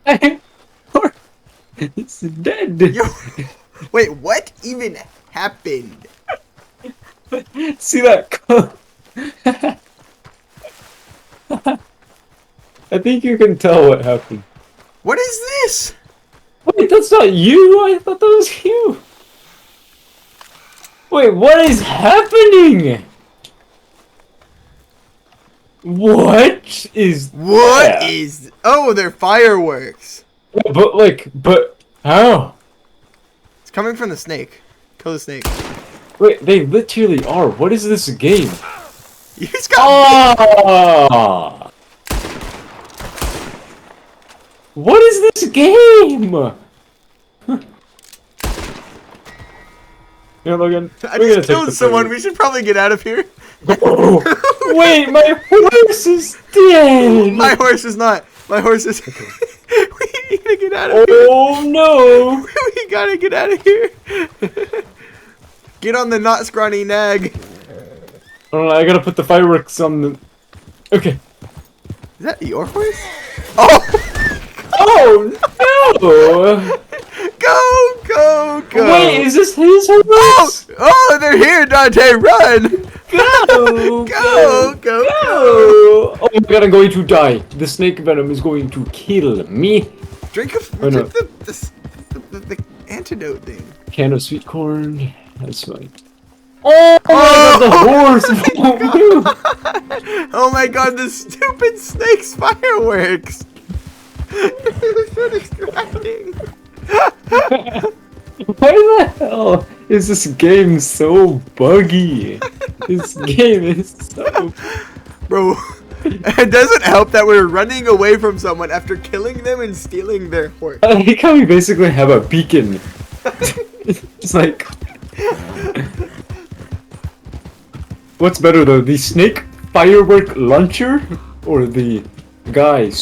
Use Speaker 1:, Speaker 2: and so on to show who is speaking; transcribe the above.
Speaker 1: It's dead.
Speaker 2: Yo, wait, what even happened?
Speaker 1: See that? I think you can tell what happened.
Speaker 2: What is this?
Speaker 1: Wait, that's not you. I thought that was you. Wait, what is happening? What is
Speaker 2: What
Speaker 1: that?
Speaker 2: is? Oh, they're fireworks.
Speaker 1: But how?
Speaker 2: It's coming from the snake. Kill the snake.
Speaker 1: Wait, they literally are. What is this game?
Speaker 2: You just got.
Speaker 1: Ah! What is this game? Yeah, Logan.
Speaker 2: I
Speaker 1: we're gonna
Speaker 2: just
Speaker 1: take
Speaker 2: killed
Speaker 1: the
Speaker 2: someone.
Speaker 1: firework.
Speaker 2: We should probably get out of here.
Speaker 1: Oh, wait, my horse is dead.
Speaker 2: My horse is not. My horse is. We gotta get out of here.
Speaker 1: Oh no!
Speaker 2: We gotta get out of here. Get on the not scrawny nag.
Speaker 1: Oh, I gotta put the fireworks on the. Okay.
Speaker 2: Is that your horse? Oh!
Speaker 1: Oh no!
Speaker 2: Go, go, go!
Speaker 1: Wait, is this his
Speaker 2: Oh!
Speaker 1: horse?
Speaker 2: Oh, they're here, Dante! Run!
Speaker 1: Go!
Speaker 2: Go, go,
Speaker 1: Oh my god, I'm going to die. The snake venom is going to kill me.
Speaker 2: Drink
Speaker 1: Oh, no.
Speaker 2: the antidote thing.
Speaker 1: Can of sweet corn. That's fine. Oh my god, the horse!
Speaker 2: Oh my god, the stupid snake's fireworks! It was so distracting.
Speaker 1: Why the hell is this game so buggy? This game is so...
Speaker 2: Bro, it doesn't help that we're running away from someone after killing them and stealing their horse.
Speaker 1: I like how we basically have a beacon. It's like... What's better though, the snake firework launcher or the guy